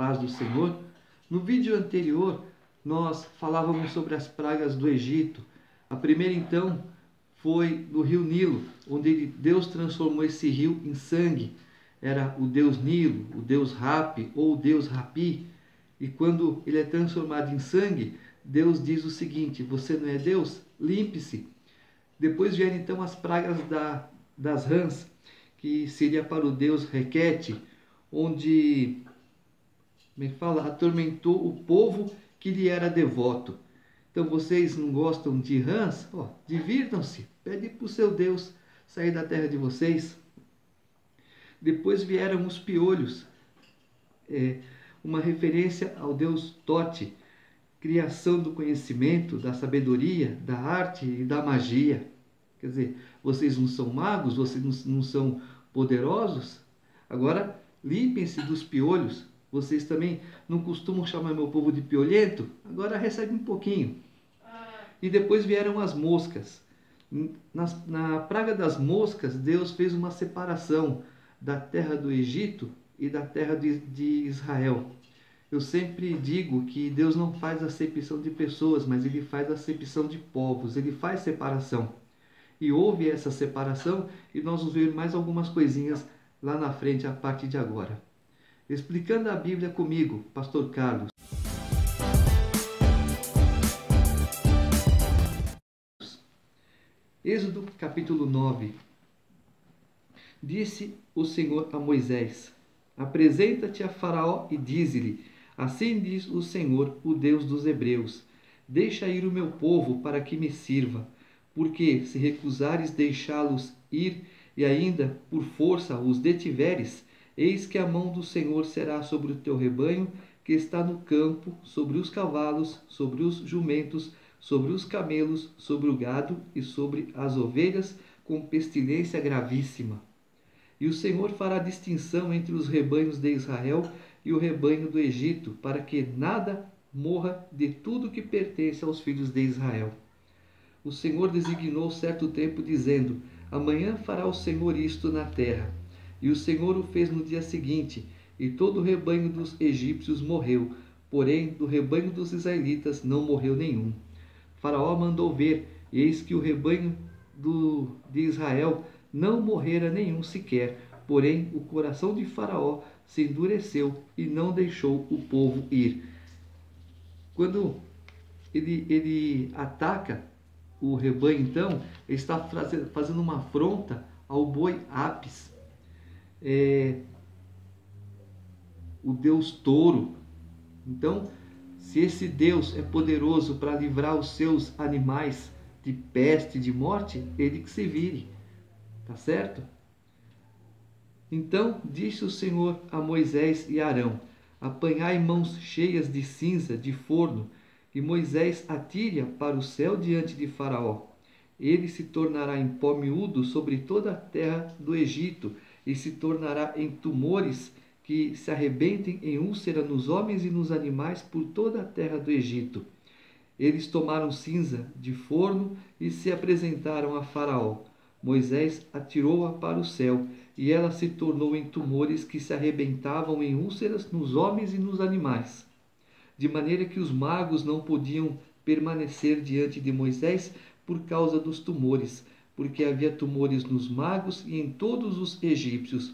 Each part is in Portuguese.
paz do Senhor. No vídeo anterior, nós falávamos sobre as pragas do Egito. A primeira, então, foi no rio Nilo, onde Deus transformou esse rio em sangue. Era o deus Nilo, o deus Rapi ou o deus Rapi. E quando ele é transformado em sangue, Deus diz o seguinte: você não é Deus? Limpe-se. Depois vieram então as pragas das rãs, que seria para o deus Requete, onde, como é que fala, atormentou o povo que lhe era devoto. Então vocês não gostam de rãs? Divirtam-se, pede para o seu Deus sair da terra de vocês. Depois vieram os piolhos, uma referência ao deus Tote, criação do conhecimento, da sabedoria, da arte e da magia. Quer dizer, vocês não são magos, vocês não são poderosos? Agora limpem-se dos piolhos. Vocês também não costumam chamar meu povo de piolhento? Agora recebe um pouquinho. E depois vieram as moscas. Na praga das moscas, Deus fez uma separação da terra do Egito e da terra de Israel. Eu sempre digo que Deus não faz acepção de pessoas, mas Ele faz acepção de povos. Ele faz separação. E houve essa separação e nós vamos ver mais algumas coisinhas lá na frente a partir de agora. Explicando a Bíblia comigo, Pastor Carlos. Êxodo capítulo 9. Disse o Senhor a Moisés: apresenta-te a Faraó e dize-lhe: assim diz o Senhor, o Deus dos Hebreus: deixa ir o meu povo para que me sirva, porque se recusares deixá-los ir e ainda por força os detiveres, eis que a mão do Senhor será sobre o teu rebanho que está no campo, sobre os cavalos, sobre os jumentos, sobre os camelos, sobre o gado e sobre as ovelhas, com pestilência gravíssima. E o Senhor fará distinção entre os rebanhos de Israel e o rebanho do Egito, para que nada morra de tudo que pertence aos filhos de Israel. O Senhor designou certo tempo, dizendo: amanhã fará o Senhor isto na terra. E o Senhor o fez no dia seguinte, e todo o rebanho dos egípcios morreu, porém do rebanho dos israelitas não morreu nenhum. Faraó mandou ver, e eis que o rebanho de Israel não morrera nenhum sequer, porém o coração de Faraó se endureceu e não deixou o povo ir. Quando ele ataca o rebanho, então, ele está fazendo uma afronta ao boi Apis, o deus touro. Então, se esse Deus é poderoso para livrar os seus animais de peste, de morte, ele que se vire. Tá certo? Então disse o Senhor a Moisés e Arão: apanhai mãos cheias de cinza de forno, e Moisés atire-a para o céu diante de Faraó. Ele se tornará em pó miúdo sobre toda a terra do Egito, e se tornará em tumores que se arrebentem em úlcera nos homens e nos animais por toda a terra do Egito. Eles tomaram cinza de forno e se apresentaram a Faraó. Moisés atirou-a para o céu, e ela se tornou em tumores que se arrebentavam em úlceras nos homens e nos animais. De maneira que os magos não podiam permanecer diante de Moisés por causa dos tumores, porque havia tumores nos magos e em todos os egípcios.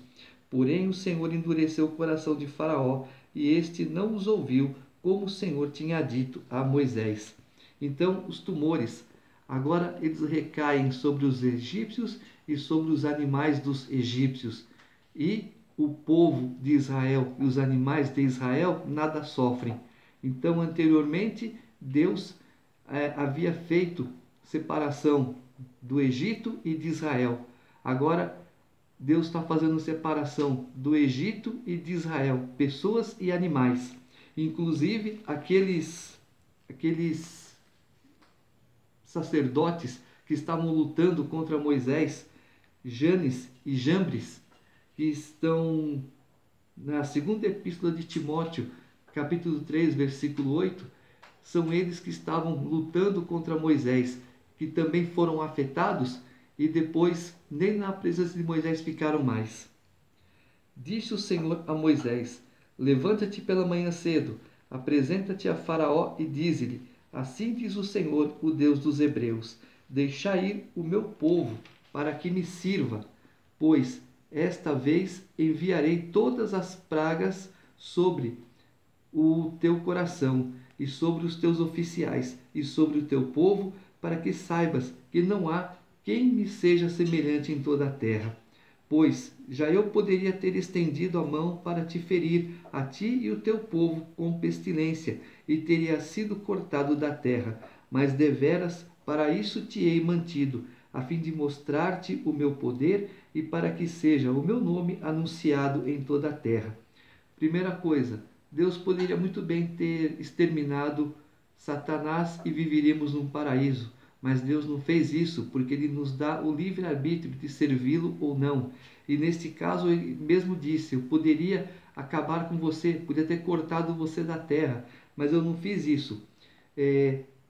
Porém o Senhor endureceu o coração de Faraó, e este não os ouviu, como o Senhor tinha dito a Moisés. Então os tumores, agora eles recaem sobre os egípcios e sobre os animais dos egípcios. E o povo de Israel e os animais de Israel nada sofrem. Então, anteriormente, Deus havia feito separação do Egito e de Israel. Agora, Deus está fazendo separação do Egito e de Israel, pessoas e animais. Inclusive, aqueles sacerdotes que estavam lutando contra Moisés, Janes e Jambres, que estão na segunda epístola de Timóteo, capítulo 3, versículo 8, são eles que estavam lutando contra Moisés, que também foram afetados e depois nem na presença de Moisés ficaram mais. Disse o Senhor a Moisés: Levanta-te pela manhã cedo, apresenta-te a Faraó e dize-lhe: assim diz o Senhor, o Deus dos Hebreus: deixai ir o meu povo, para que me sirva, pois esta vez enviarei todas as pragas sobre o teu coração e sobre os teus oficiais e sobre o teu povo, para que saibas que não há quem me seja semelhante em toda a terra. Pois já eu poderia ter estendido a mão para te ferir, a ti e o teu povo, com pestilência, e teria sido cortado da terra. Mas deveras para isso te hei mantido, a fim de mostrar-te o meu poder e para que seja o meu nome anunciado em toda a terra. Primeira coisa, Deus poderia muito bem ter exterminado Satanás e viveríamos num paraíso. Mas Deus não fez isso, porque Ele nos dá o livre-arbítrio de servi-lo ou não. E neste caso, Ele mesmo disse: eu poderia acabar com você, poderia ter cortado você da terra, mas eu não fiz isso.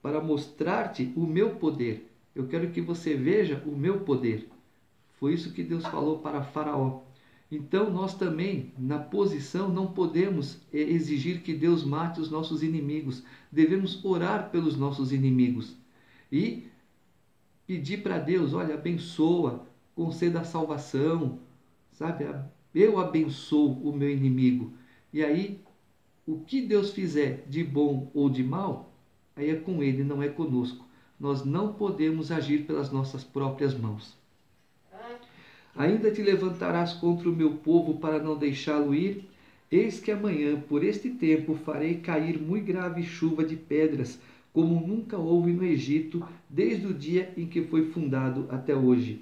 Para mostrar-te o meu poder. Eu quero que você veja o meu poder. Foi isso que Deus falou para Faraó. Então, nós também, na posição, não podemos exigir que Deus mate os nossos inimigos. Devemos orar pelos nossos inimigos e pedir para Deus: olha, abençoa, conceda a salvação, sabe? Eu abençoo o meu inimigo. E aí, o que Deus fizer de bom ou de mal, aí é com ele, não é conosco. Nós não podemos agir pelas nossas próprias mãos. Ainda te levantarás contra o meu povo para não deixá-lo ir? Eis que amanhã, por este tempo, farei cair muito grave chuva de pedras, como nunca houve no Egito, desde o dia em que foi fundado até hoje.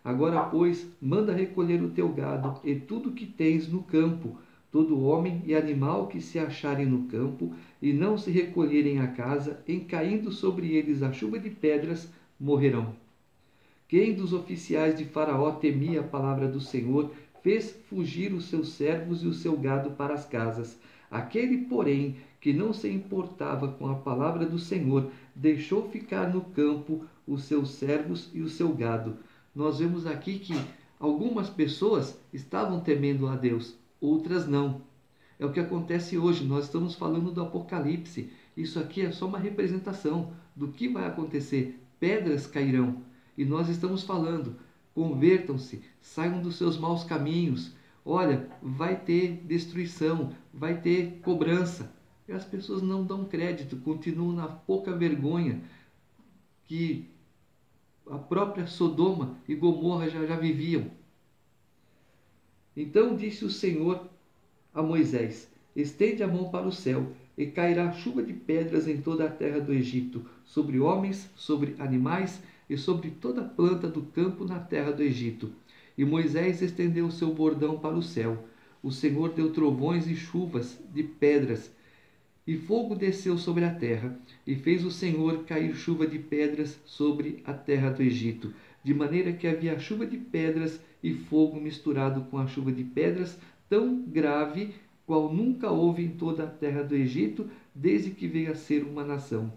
Agora, pois, manda recolher o teu gado e tudo o que tens no campo, todo homem e animal que se acharem no campo, e não se recolherem à casa, em caindo sobre eles a chuva de pedras, morrerão. Quem dos oficiais de Faraó temia a palavra do Senhor, fez fugir os seus servos e o seu gado para as casas. Aquele, porém, que não se importava com a palavra do Senhor, deixou ficar no campo os seus servos e o seu gado. Nós vemos aqui que algumas pessoas estavam temendo a Deus, outras não. É o que acontece hoje. Nós estamos falando do Apocalipse. Isso aqui é só uma representação do que vai acontecer. Pedras cairão. E nós estamos falando: convertam-se, saiam dos seus maus caminhos. Olha, vai ter destruição, vai ter cobrança. E as pessoas não dão crédito, continuam na pouca vergonha que a própria Sodoma e Gomorra já viviam. Então disse o Senhor a Moisés: estende a mão para o céu, e cairá chuva de pedras em toda a terra do Egito, sobre homens, sobre animais e sobre toda a planta do campo na terra do Egito. E Moisés estendeu o seu bordão para o céu. O Senhor deu trovões e chuvas de pedras, e fogo desceu sobre a terra, e fez o Senhor cair chuva de pedras sobre a terra do Egito, de maneira que havia chuva de pedras e fogo misturado com a chuva de pedras, tão grave qual nunca houve em toda a terra do Egito, desde que veio a ser uma nação.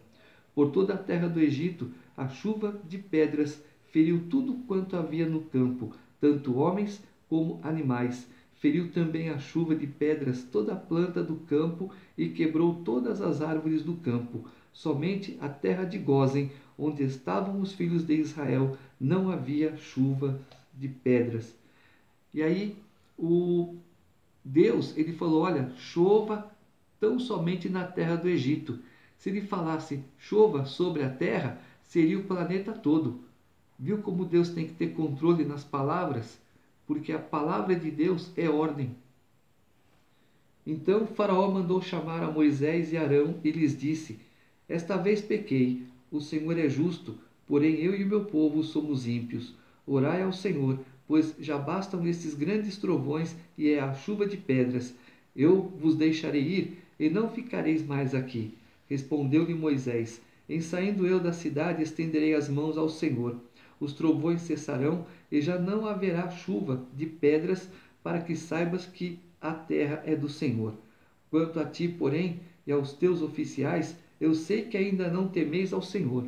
Por toda a terra do Egito, a chuva de pedras feriu tudo quanto havia no campo, tanto homens como animais. Feriu também a chuva de pedras toda a planta do campo e quebrou todas as árvores do campo. Somente a terra de Gósen, onde estavam os filhos de Israel, não havia chuva de pedras. E aí Deus, ele falou: olha, chova tão somente na terra do Egito. Se ele falasse chova sobre a terra, seria o planeta todo. Viu como Deus tem que ter controle nas palavras? Porque a palavra de Deus é ordem. Então Faraó mandou chamar a Moisés e Arão e lhes disse: esta vez pequei, o Senhor é justo, porém eu e o meu povo somos ímpios. Orai ao Senhor, pois já bastam estes grandes trovões e é a chuva de pedras. Eu vos deixarei ir e não ficareis mais aqui. Respondeu-lhe Moisés: em saindo eu da cidade, estenderei as mãos ao Senhor. Os trovões cessarão e já não haverá chuva de pedras, para que saibas que a terra é do Senhor. Quanto a ti, porém, e aos teus oficiais, eu sei que ainda não temeis ao Senhor.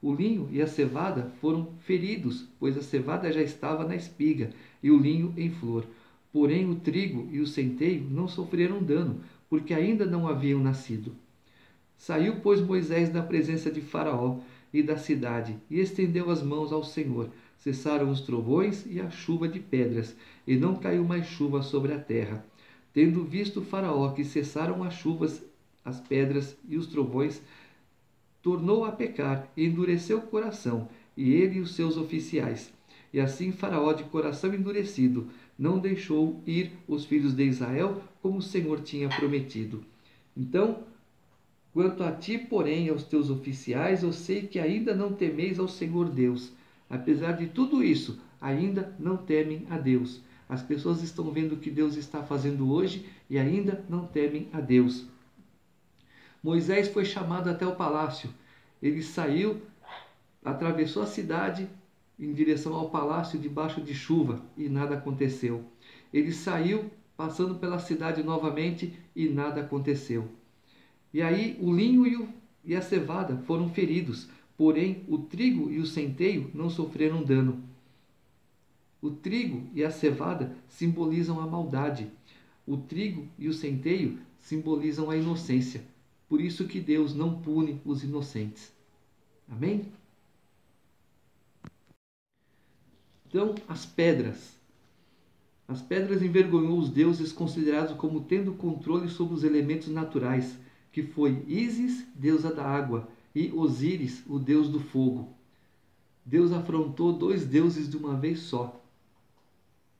O linho e a cevada foram feridos, pois a cevada já estava na espiga e o linho em flor. Porém o trigo e o centeio não sofreram dano, porque ainda não haviam nascido. Saiu, pois, Moisés da presença de Faraó e da cidade, e estendeu as mãos ao Senhor. Cessaram os trovões e a chuva de pedras, e não caiu mais chuva sobre a terra. Tendo visto Faraó que cessaram as chuvas, as pedras e os trovões, tornou a pecar e endureceu o coração, e ele e os seus oficiais. E assim Faraó, de coração endurecido, não deixou ir os filhos de Israel, como o Senhor tinha prometido. Então, quanto a ti, porém, e aos teus oficiais, eu sei que ainda não temeis ao Senhor Deus. Apesar de tudo isso, ainda não temem a Deus. As pessoas estão vendo o que Deus está fazendo hoje e ainda não temem a Deus. Moisés foi chamado até o palácio. Ele saiu, atravessou a cidade em direção ao palácio debaixo de chuva e nada aconteceu. Ele saiu passando pela cidade novamente e nada aconteceu. E aí o linho e a cevada foram feridos, porém o trigo e o centeio não sofreram dano. O trigo e a cevada simbolizam a maldade. O trigo e o centeio simbolizam a inocência. Por isso que Deus não pune os inocentes. Amém? Então, as pedras. As pedras envergonhou os deuses considerados como tendo controle sobre os elementos naturais, que foi Ísis, deusa da água, e Osíris, o deus do fogo. Deus afrontou dois deuses de uma vez só.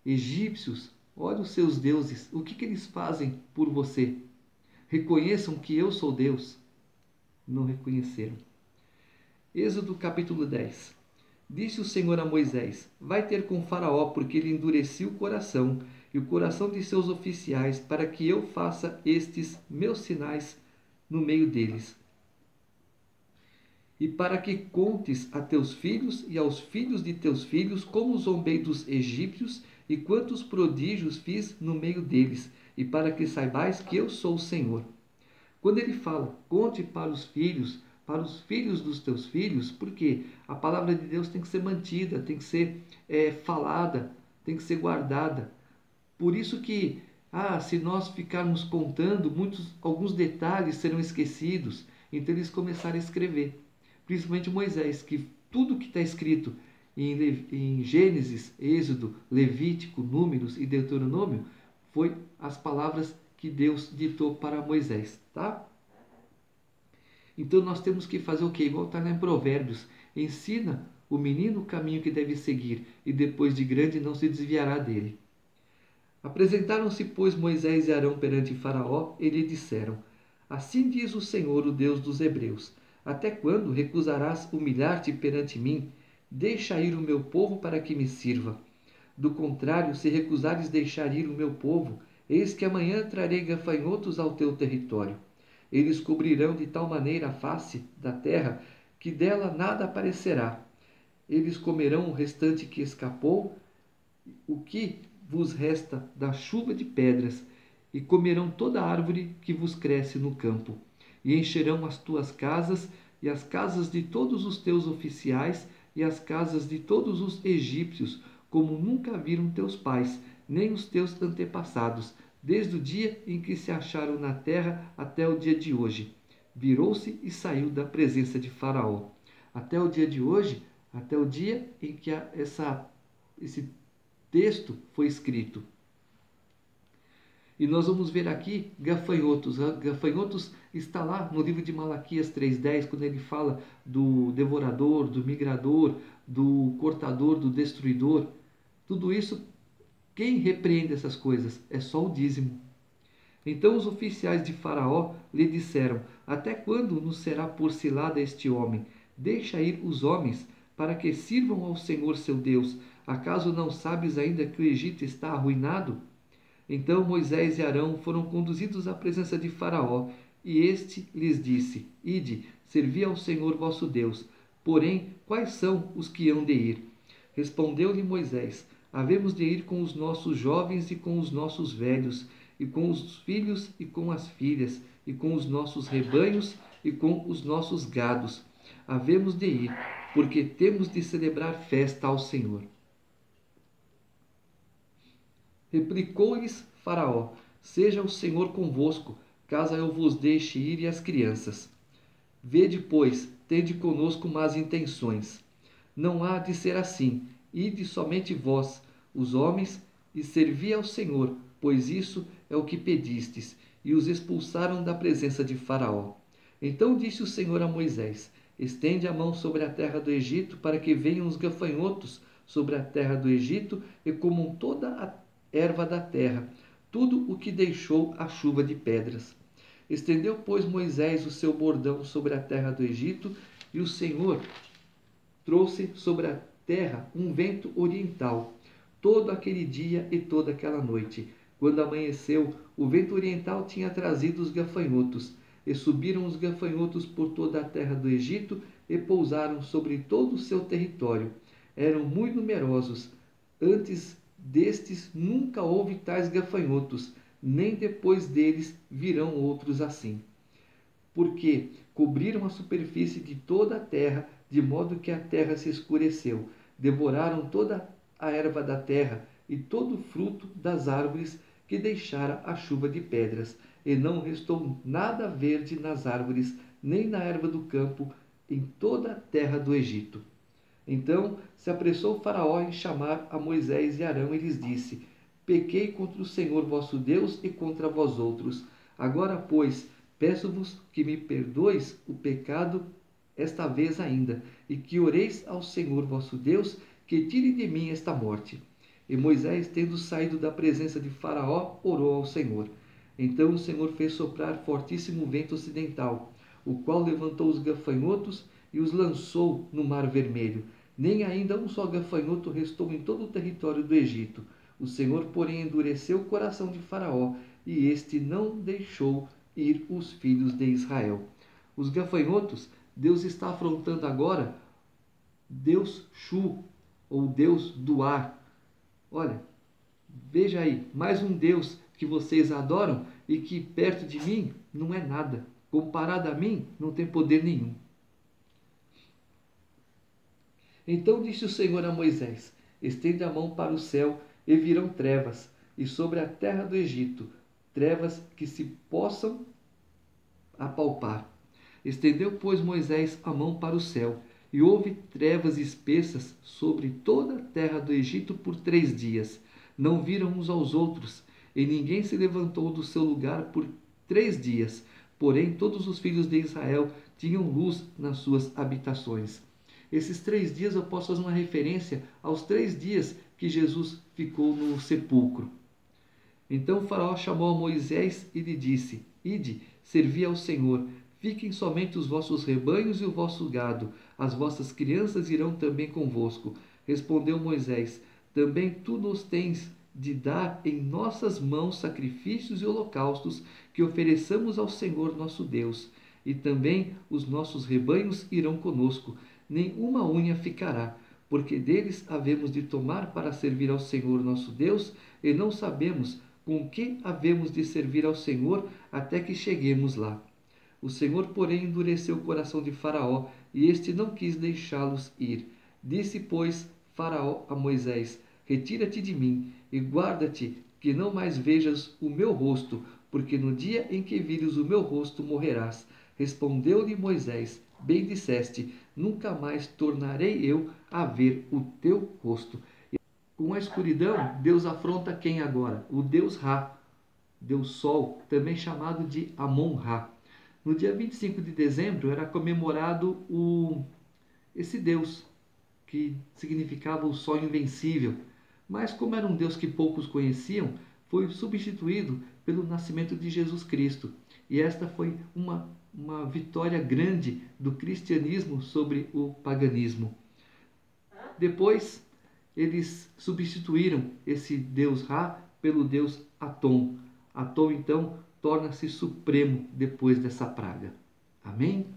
Egípcios, olha os seus deuses, o que eles fazem por você? Reconheçam que eu sou Deus. Não reconheceram. Êxodo capítulo 10. Disse o Senhor a Moisés: vai ter com Faraó, porque ele endureceu o coração e o coração de seus oficiais, para que eu faça estes meus sinais no meio deles. E para que contes a teus filhos e aos filhos de teus filhos como zombei dos egípcios e quantos prodígios fiz no meio deles, e para que saibais que eu sou o Senhor. Quando ele fala, conte para os filhos dos teus filhos, porque a palavra de Deus tem que ser mantida, tem que ser falada, tem que ser guardada. Por isso que, se nós ficarmos contando, alguns detalhes serão esquecidos. Então eles começaram a escrever, principalmente Moisés, que tudo que está escrito em Gênesis, Êxodo, Levítico, Números e Deuteronômio foi as palavras que Deus ditou para Moisés, tá? Então nós temos que fazer o quê? Igual está lá em Provérbios. Ensina o menino o caminho que deve seguir, e depois de grande não se desviará dele. Apresentaram-se, pois, Moisés e Arão perante Faraó, e lhe disseram: assim diz o Senhor, o Deus dos Hebreus: até quando recusarás humilhar-te perante mim? Deixa ir o meu povo para que me sirva. Do contrário, se recusares deixar ir o meu povo, eis que amanhã trarei gafanhotos ao teu território. Eles cobrirão de tal maneira a face da terra que dela nada aparecerá. Eles comerão o restante que escapou, o que vos resta da chuva de pedras, e comerão toda a árvore que vos cresce no campo. E encherão as tuas casas, e as casas de todos os teus oficiais, e as casas de todos os egípcios, como nunca viram teus pais, nem os teus antepassados, desde o dia em que se acharam na terra até o dia de hoje. Virou-se e saiu da presença de Faraó. Até o dia de hoje, até o dia em que esse texto foi escrito. E nós vamos ver aqui gafanhotos. Gafanhotos está lá no livro de Malaquias 3:10, quando ele fala do devorador, do migrador, do cortador, do destruidor. Tudo isso, quem repreende essas coisas? É só o dízimo. Então os oficiais de Faraó lhe disseram: até quando nos será por cilada este homem? Deixa ir os homens, para que sirvam ao Senhor seu Deus. Acaso não sabes ainda que o Egito está arruinado? Então Moisés e Arão foram conduzidos à presença de Faraó, e este lhes disse: ide, servi ao Senhor vosso Deus. Porém, quais são os que hão de ir? Respondeu-lhe Moisés: havemos de ir com os nossos jovens e com os nossos velhos, e com os filhos e com as filhas, e com os nossos rebanhos e com os nossos gados. Havemos de ir, porque temos de celebrar festa ao Senhor. Replicou-lhes Faraó: seja o Senhor convosco, caso eu vos deixe ir e as crianças. Vede, pois, tende conosco más intenções. Não há de ser assim. Ide somente vós, os homens, e servi ao Senhor, pois isso é o que pedistes. E os expulsaram da presença de Faraó. Então disse o Senhor a Moisés: estende a mão sobre a terra do Egito, para que venham os gafanhotos sobre a terra do Egito e comam toda a erva da terra, tudo o que deixou a chuva de pedras. Estendeu, pois, Moisés o seu bordão sobre a terra do Egito, e o Senhor trouxe sobre a terra um vento oriental, todo aquele dia e toda aquela noite. Quando amanheceu, o vento oriental tinha trazido os gafanhotos, e subiram os gafanhotos por toda a terra do Egito e pousaram sobre todo o seu território. Eram muito numerosos. Antes destes nunca houve tais gafanhotos, nem depois deles virão outros assim. Porque cobriram a superfície de toda a terra, de modo que a terra se escureceu. Devoraram toda a erva da terra e todo o fruto das árvores que deixara a chuva de pedras, e não restou nada verde nas árvores, nem na erva do campo, em toda a terra do Egito. Então se apressou Faraó em chamar a Moisés e Arão e lhes disse: pequei contra o Senhor vosso Deus e contra vós outros. Agora, pois, peço-vos que me perdoeis o pecado esta vez ainda, e que oreis ao Senhor vosso Deus, que tire de mim esta morte. E Moisés, tendo saído da presença de Faraó, orou ao Senhor. Então o Senhor fez soprar fortíssimo vento ocidental, o qual levantou os gafanhotos e os lançou no Mar Vermelho. Nem ainda um só gafanhoto restou em todo o território do Egito. O Senhor, porém, endureceu o coração de Faraó, e este não deixou ir os filhos de Israel. Os gafanhotos, Deus está afrontando agora Deus Shu, ou Deus do ar. Olha, veja aí, mais um Deus que vocês adoram e que perto de mim não é nada. Comparado a mim, não tem poder nenhum. Então disse o Senhor a Moisés: estende a mão para o céu, e virão trevas, e sobre a terra do Egito, trevas que se possam apalpar. Estendeu, pois, Moisés a mão para o céu, e houve trevas espessas sobre toda a terra do Egito por 3 dias. Não viram uns aos outros, e ninguém se levantou do seu lugar por 3 dias. Porém, todos os filhos de Israel tinham luz nas suas habitações. Esses 3 dias eu posso fazer uma referência aos 3 dias que Jesus ficou no sepulcro. Então o Faraó chamou a Moisés e lhe disse: ide, servi ao Senhor. Fiquem somente os vossos rebanhos e o vosso gado. As vossas crianças irão também convosco. Respondeu Moisés: também tu nos tens de dar em nossas mãos sacrifícios e holocaustos que ofereçamos ao Senhor nosso Deus. E também os nossos rebanhos irão conosco. Nenhuma unha ficará, porque deles havemos de tomar para servir ao Senhor nosso Deus, e não sabemos com que havemos de servir ao Senhor até que cheguemos lá. O Senhor, porém, endureceu o coração de Faraó, e este não quis deixá-los ir. Disse, pois, Faraó a Moisés: retira-te de mim, e guarda-te que não mais vejas o meu rosto, porque no dia em que vires o meu rosto morrerás. Respondeu-lhe Moisés: bem disseste, nunca mais tornarei eu a ver o teu rosto. Com a escuridão, Deus afronta quem agora? O Deus Ra, Deus Sol, também chamado de Amon-Ra. No dia 25 de dezembro era comemorado esse Deus, que significava o Sol invencível. Mas como era um Deus que poucos conheciam, foi substituído pelo nascimento de Jesus Cristo. E esta foi uma vitória grande do cristianismo sobre o paganismo. Depois, eles substituíram esse Deus Ra pelo Deus Atom. Atom, então, torna-se supremo depois dessa praga. Amém?